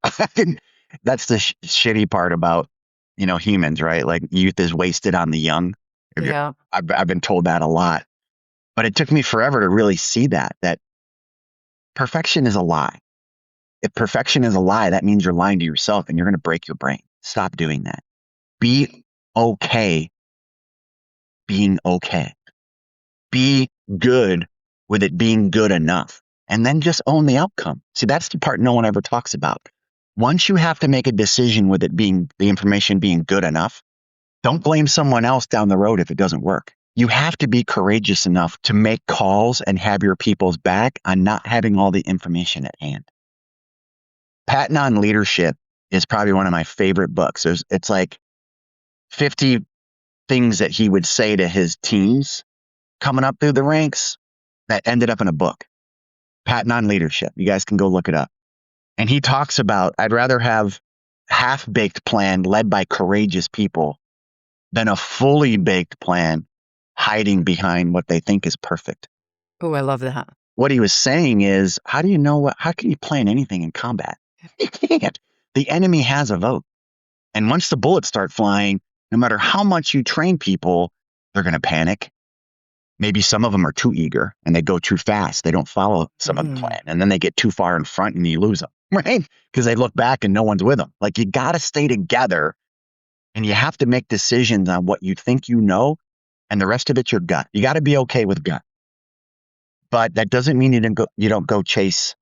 [SPEAKER 2] that's the shitty part about, humans, right? Like, youth is wasted on the young.
[SPEAKER 1] Yeah.
[SPEAKER 2] I've been told that a lot. But it took me forever to really see that perfection is a lie. If perfection is a lie, that means you're lying to yourself and you're going to break your brain. Stop doing that. Be okay being okay. Be good with it being good enough. And then just own the outcome. See, that's the part no one ever talks about. Once you have to make a decision with the information being good enough, don't blame someone else down the road if it doesn't work. You have to be courageous enough to make calls and have your people's back on not having all the information at hand. Patton on Leadership is probably one of my favorite books. It's like 50 things that he would say to his teams coming up through the ranks that ended up in a book. Patton on Leadership. You guys can go look it up. And he talks about, I'd rather have half-baked plan led by courageous people than a fully baked plan hiding behind what they think is perfect.
[SPEAKER 1] Oh, I love that.
[SPEAKER 2] What he was saying is, how can you plan anything in combat? You can't. The enemy has a vote. And once the bullets start flying, no matter how much you train people, they're going to panic. Maybe some of them are too eager and they go too fast. They don't follow some of the plan. And then they get too far in front and you lose them, right? Because they look back and no one's with them. Like, you got to stay together and you have to make decisions on what you think you know, and the rest of it's your gut. You got to be okay with gut. But that doesn't mean you don't go chase,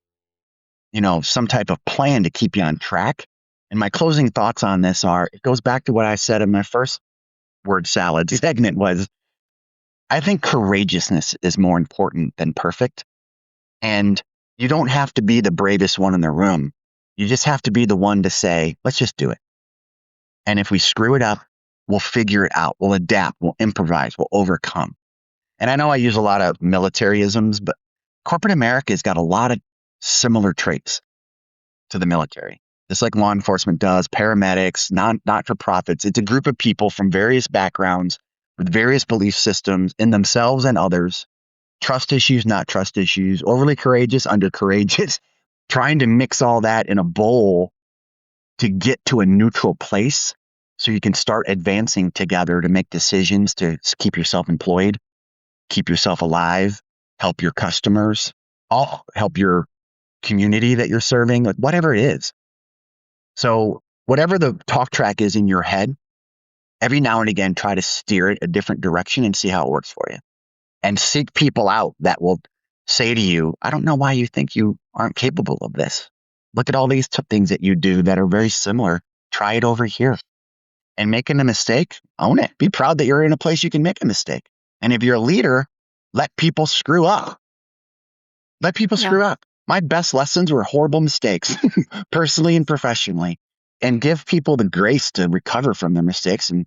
[SPEAKER 2] some type of plan to keep you on track. And my closing thoughts on this it goes back to what I said in my first word salad segment was, I think courageousness is more important than perfect. And you don't have to be the bravest one in the room. You just have to be the one to say, let's just do it. And if we screw it up, we'll figure it out. We'll adapt. We'll improvise. We'll overcome. And I know I use a lot of militaryisms, but corporate America has got a lot of similar traits to the military. Just like law enforcement does, paramedics, not-for-profits. It's a group of people from various backgrounds with various belief systems in themselves and others, trust issues, not trust issues, overly courageous, under courageous, trying to mix all that in a bowl to get to a neutral place so you can start advancing together to make decisions to keep yourself employed, keep yourself alive, help your customers, help your community that you're serving, like whatever it is. So whatever the talk track is in your head, every now and again, try to steer it a different direction and see how it works for you. And seek people out that will say to you, I don't know why you think you aren't capable of this. Look at all these things that you do that are very similar. Try it over here. And making a mistake, own it. Be proud that you're in a place you can make a mistake. And if you're a leader, let people screw up. Let people screw up. My best lessons were horrible mistakes, personally and professionally, and give people the grace to recover from their mistakes. And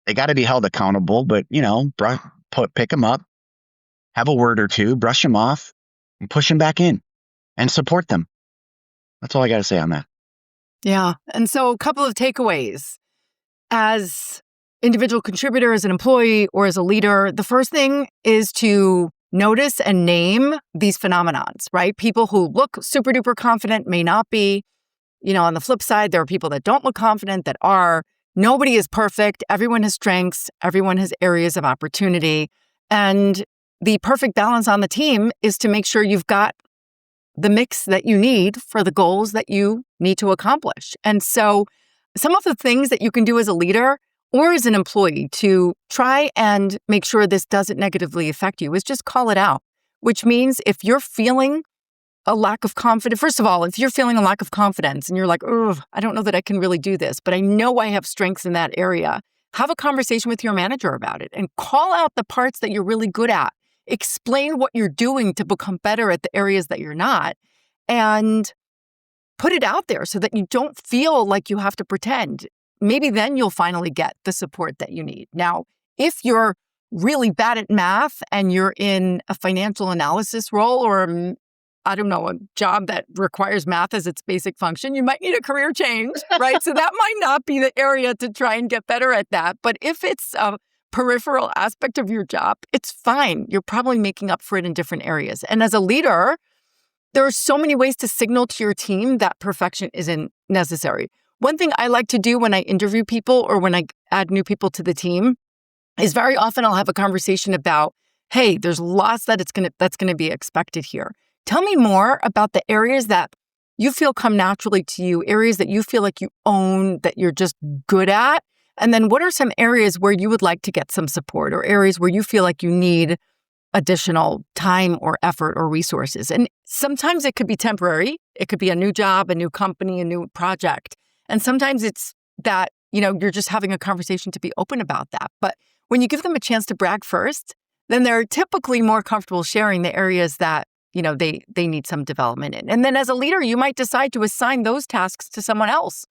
[SPEAKER 2] they got to be held accountable, but, pick them up, have a word or two, brush them off, and push them back in and support them. That's all I got to say on that.
[SPEAKER 1] Yeah. And so a couple of takeaways. As individual contributor, as an employee, or as a leader, the first thing is to notice and name these phenomenons, right? People who look super duper confident may not be. On the flip side, there are people that don't look confident that are. Nobody is perfect. Everyone has strengths. Everyone has areas of opportunity. And the perfect balance on the team is to make sure you've got the mix that you need for the goals that you need to accomplish. And so some of the things that you can do as a leader or as an employee to try and make sure this doesn't negatively affect you is just call it out, which means if you're feeling a lack of confidence, first of all, if you're feeling a lack of confidence and you're like, oh, I don't know that I can really do this, but I know I have strengths in that area, have a conversation with your manager about it and call out the parts that you're really good at. Explain what you're doing to become better at the areas that you're not, and put it out there so that you don't feel like you have to pretend. Maybe then you'll finally get the support that you need. Now, if you're really bad at math and you're in a financial analysis role or a job that requires math as its basic function, you might need a career change, right? So that might not be the area to try and get better at that. But if it's a peripheral aspect of your job, it's fine. You're probably making up for it in different areas. And as a leader, there are so many ways to signal to your team that perfection isn't necessary. One thing I like to do when I interview people or when I add new people to the team is very often I'll have a conversation about, hey, there's lots that's going to be expected here. Tell me more about the areas that you feel come naturally to you, areas that you feel like you own, that you're just good at. And then what are some areas where you would like to get some support or areas where you feel like you need additional time or effort or resources? And sometimes it could be temporary. It could be a new job, a new company, a new project. And sometimes it's that, you're just having a conversation to be open about that. But when you give them a chance to brag first, then they're typically more comfortable sharing the areas that they need some development in. And then as a leader, you might decide to assign those tasks to someone else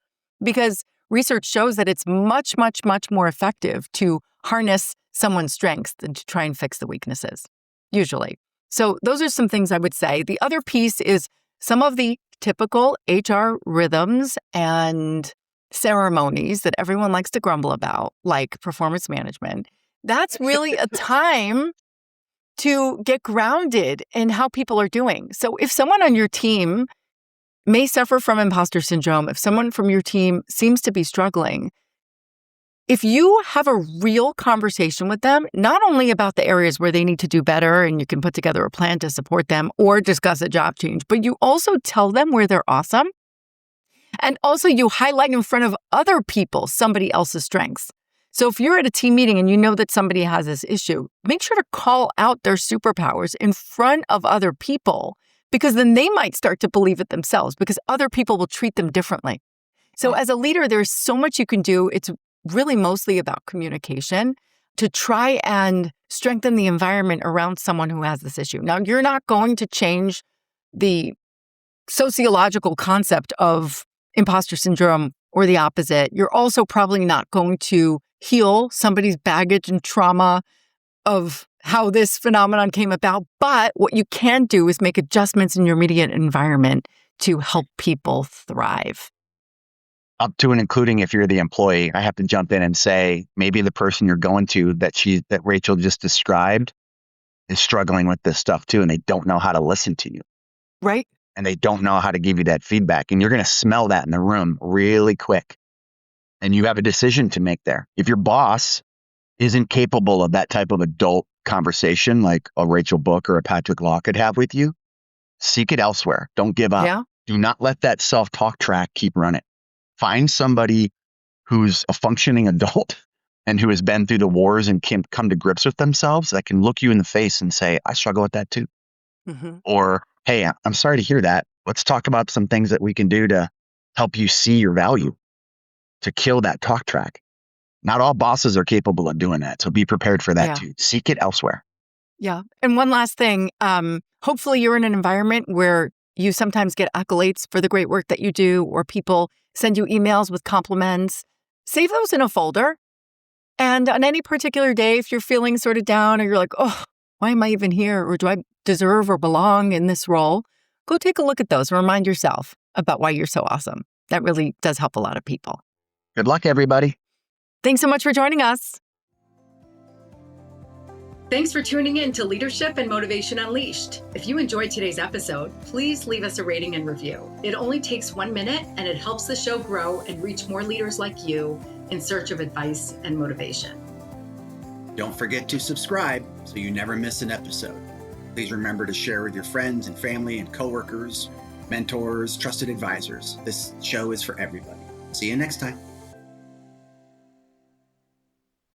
[SPEAKER 1] because research shows that it's much, much, much more effective to harness someone's strengths than to try and fix the weaknesses, usually. So those are some things I would say. The other piece is some of the typical HR rhythms and ceremonies that everyone likes to grumble about, like performance management. That's really a time to get grounded in how people are doing. So if someone on your team may suffer from imposter syndrome, if someone from your team seems to be struggling, if you have a real conversation with them, not only about the areas where they need to do better and you can put together a plan to support them or discuss a job change, but you also tell them where they're awesome. And also you highlight in front of other people somebody else's strengths. So if you're at a team meeting and you know that somebody has this issue, make sure to call out their superpowers in front of other people, because then they might start to believe it themselves because other people will treat them differently. So as a leader, there's so much you can do. It's really mostly about communication to try and strengthen the environment around someone who has this issue. Now, you're not going to change the sociological concept of imposter syndrome or the opposite. You're also probably not going to heal somebody's baggage and trauma of how this phenomenon came about. But what you can do is make adjustments in your immediate environment to help people thrive.
[SPEAKER 2] Up to and including if you're the employee, I have to jump in and say, maybe the person you're going to that Rachel just described is struggling with this stuff too, and they don't know how to listen to you.
[SPEAKER 1] Right.
[SPEAKER 2] And they don't know how to give you that feedback. And you're going to smell that in the room really quick. And you have a decision to make there. If your boss isn't capable of that type of adult conversation like a Rachel Book or a Patrick Law could have with you, seek it elsewhere. Don't give up.
[SPEAKER 1] Yeah.
[SPEAKER 2] Do not let that self-talk track keep running. Find somebody who's a functioning adult and who has been through the wars and can come to grips with themselves that can look you in the face and say, I struggle with that too. Mm-hmm. Or, hey, I'm sorry to hear that. Let's talk about some things that we can do to help you see your value, to kill that talk track. Not all bosses are capable of doing that. So be prepared for that too. Seek it elsewhere.
[SPEAKER 1] Yeah. And one last thing, hopefully you're in an environment where you sometimes get accolades for the great work that you do, or people send you emails with compliments. Save those in a folder. And on any particular day, if you're feeling sort of down or you're like, oh, why am I even here? Or do I deserve or belong in this role? Go take a look at those and remind yourself about why you're so awesome. That really does help a lot of people.
[SPEAKER 2] Good luck, everybody.
[SPEAKER 1] Thanks so much for joining us.
[SPEAKER 3] Thanks for tuning in to Leadership and Motivation Unleashed. If you enjoyed today's episode, please leave us a rating and review. It only takes 1 minute and it helps the show grow and reach more leaders like you in search of advice and motivation.
[SPEAKER 4] Don't forget to subscribe so you never miss an episode. Please remember to share with your friends and family and coworkers, mentors, trusted advisors. This show is for everybody. See you next time.